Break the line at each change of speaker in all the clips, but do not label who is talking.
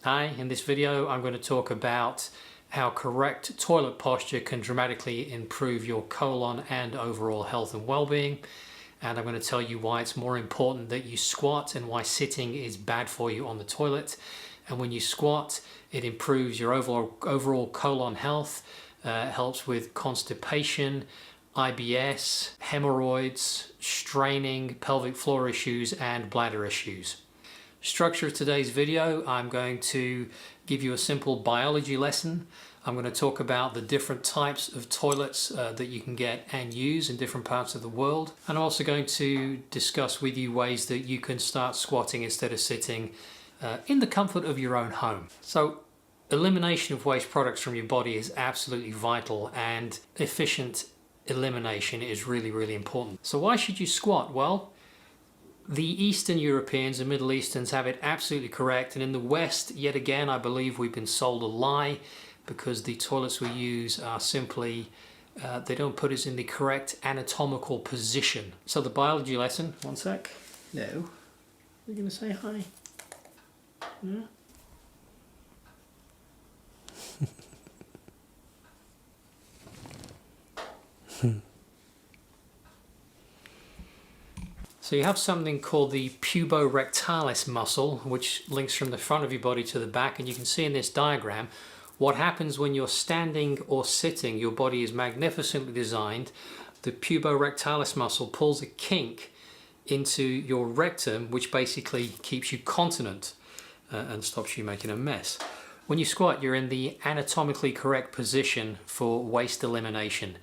Hi, in this video I'm going to talk about how correct toilet posture can dramatically improve your colon and overall health and well-being. And I'm going to tell you why it's more important that you squat and why sitting is bad for you on the toilet. And when you squat, it improves your overall colon health, helps with constipation, IBS, hemorrhoids, straining, pelvic floor issues, and bladder issues. Structure of today's video, I'm going to give you a simple biology lesson. I'm going to talk about the different types of toilets that you can get and use in different parts of the world. And I'm also going to discuss with you ways that you can start squatting instead of sitting in the comfort of your own home. So elimination of waste products from your body is absolutely vital, and efficient elimination is really important. So why should you squat? Well, the Eastern Europeans and Middle Easterns have it absolutely correct, and in the West, yet again, I believe we've been sold a lie because the toilets we use are simply, they don't put us in the correct anatomical position. So the biology lesson, one sec. No. You're going to say hi? Yeah. So you have something called the puborectalis muscle, which links from the front of your body to the back, and you can see in this diagram what happens when you're standing or sitting. Your body is magnificently designed. The puborectalis muscle pulls a kink into your rectum, which basically keeps you continent and stops you making a mess. When you squat, you're in the anatomically correct position for waste elimination.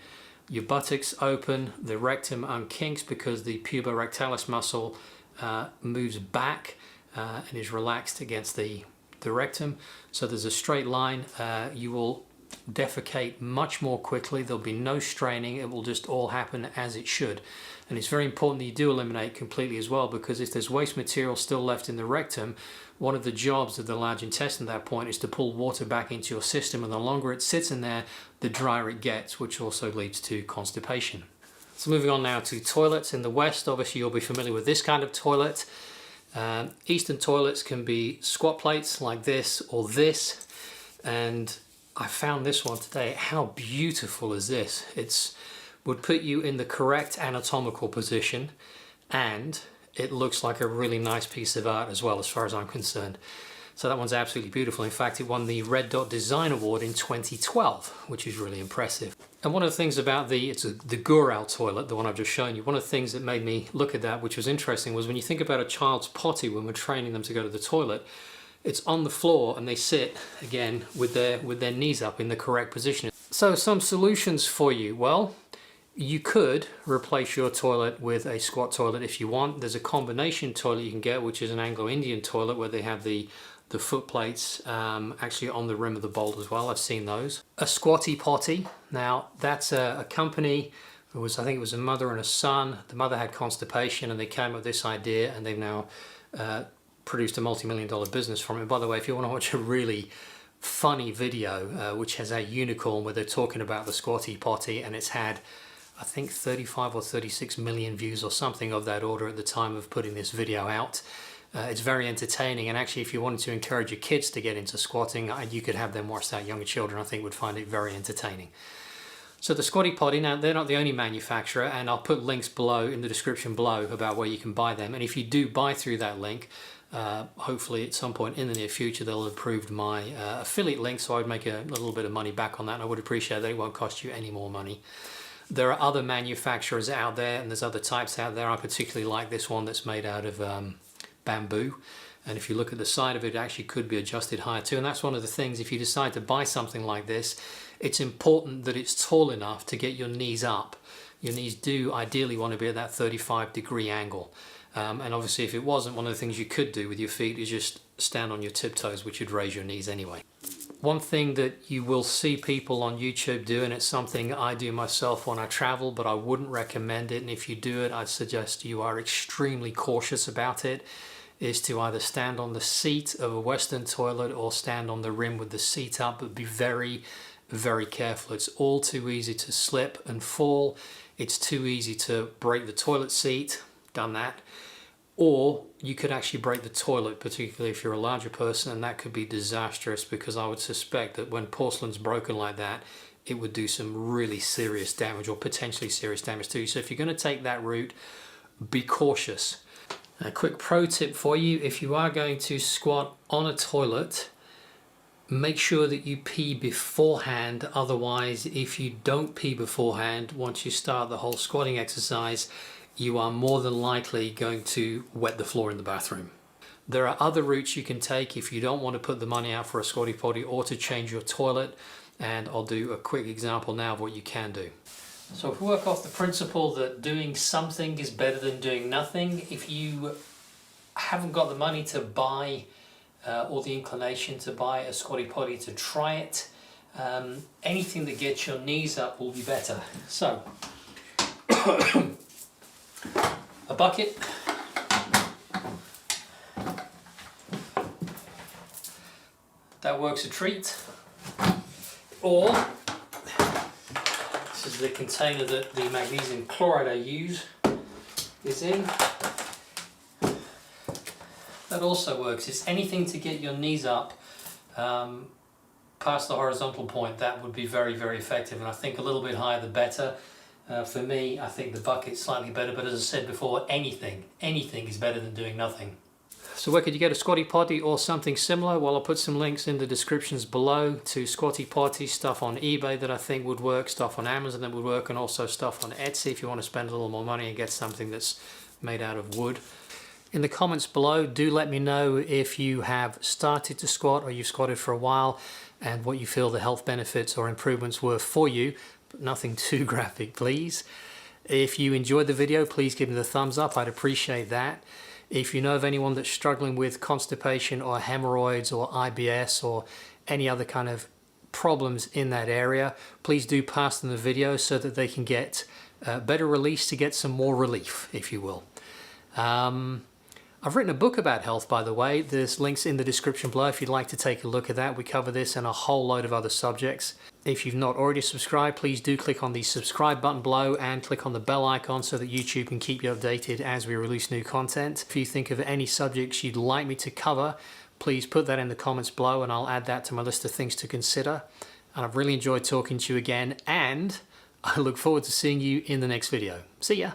Your buttocks open, the rectum unkinks because the puborectalis muscle moves back and is relaxed against the rectum. So there's a straight line. You will defecate much more quickly. There'll be no straining. It will just all happen as it should. And it's very important that you do eliminate completely as well, because if there's waste material still left in the rectum, one of the jobs of the large intestine at that point is to pull water back into your system, and the longer it sits in there, the drier it gets, which also leads to constipation. So moving on now to toilets. In the West, obviously you'll be familiar with this kind of toilet. Eastern toilets can be squat plates like this or this, and I found this one today. How beautiful is this? It would put you in the correct anatomical position, and it looks like a really nice piece of art as well, as far as I'm concerned. So that one's absolutely beautiful. In fact, it won the Red Dot Design Award in 2012, which is really impressive. And one of the things about the Gural toilet, the one I've just shown you, one of the things that made me look at that, which was interesting, was when you think about a child's potty when we're training them to go to the toilet, it's on the floor and they sit, again, with their knees up in the correct position. So some solutions for you. Well, you could replace your toilet with a squat toilet if you want. There's a combination toilet you can get, which is an Anglo-Indian toilet where they have the foot plates actually on the rim of the bowl as well. I've seen those. A Squatty Potty. Now that's a company. I think it was a mother and a son. The mother had constipation and they came up with this idea, and they've now produced a multi-million-dollar business from it. By the way, if you want to watch a really funny video which has a unicorn where they're talking about the Squatty Potty, and it's had, I think, 35 or 36 million views or something of that order at the time of putting this video out. It's very entertaining, and actually if you wanted to encourage your kids to get into squatting, you could have them watch that. Younger children, I think, would find it very entertaining. So the Squatty Potty, now they're not the only manufacturer, and I'll put links below in the description below about where you can buy them. And if you do buy through that link, hopefully at some point in the near future they'll have approved my affiliate link, so I would make a little bit of money back on that, and I would appreciate that. It won't cost you any more money. There are other manufacturers out there, and there's other types out there. I particularly like this one that's made out of bamboo, and if you look at the side of it, it actually could be adjusted higher too. And that's one of the things, if you decide to buy something like this, it's important that it's tall enough to get your knees up. Your knees do ideally want to be at that 35-degree angle. And obviously if it wasn't, one of the things you could do with your feet is just stand on your tiptoes, which would raise your knees anyway. One thing that you will see people on YouTube do, and it's something I do myself when I travel, but I wouldn't recommend it, and if you do it, I'd suggest you are extremely cautious about it, is to either stand on the seat of a Western toilet or stand on the rim with the seat up, but be very careful. It's all too easy to slip and fall. It's too easy to break the toilet seat. Done that. or you could actually break the toilet, particularly if you're a larger person, and that could be disastrous, because I would suspect that when porcelain's broken like that, it would do some really serious damage, or potentially serious damage to you. So if you're going to take that route, be cautious. A quick pro tip for you: if you are going to squat on a toilet, make sure that you pee beforehand. Otherwise, if you don't pee beforehand, once you start the whole squatting exercise, you are more than likely going to wet the floor in the bathroom. There are other routes you can take if you don't want to put the money out for a Squatty Potty or to change your toilet, and I'll do a quick example now of what you can do. So if we work off the principle that doing something is better than doing nothing, if you haven't got the money to buy or the inclination to buy a Squatty Potty to try it, anything that gets your knees up will be better. So a bucket, that works a treat, or this is the container that the magnesium chloride I use is in. That also works. It's anything to get your knees up past the horizontal point. That would be very, very effective, and I think a little bit higher the better. For me, I think the bucket's slightly better, but as I said before, anything is better than doing nothing. So where could you get a Squatty Potty or something similar? Well, I'll put some links in the descriptions below to Squatty Potty, stuff on eBay that I think would work, stuff on Amazon that would work, and also stuff on Etsy if you want to spend a little more money and get something that's made out of wood. In the comments below, do let me know if you have started to squat or you've squatted for a while, and what you feel the health benefits or improvements were for you. Nothing too graphic, please. If you enjoyed the video, please give me the thumbs up. I'd appreciate that. If you know of anyone that's struggling with constipation or hemorrhoids or IBS or any other kind of problems in that area, please do pass them the video so that they can get better release, to get some more relief, if you will. I've written a book about health, by the way. There's links in the description below if you'd like to take a look at that. We cover this and a whole load of other subjects. If you've not already subscribed, please do click on the subscribe button below and click on the bell icon so that YouTube can keep you updated as we release new content. If you think of any subjects you'd like me to cover, please put that in the comments below and I'll add that to my list of things to consider. And I've really enjoyed talking to you again, and I look forward to seeing you in the next video. See ya!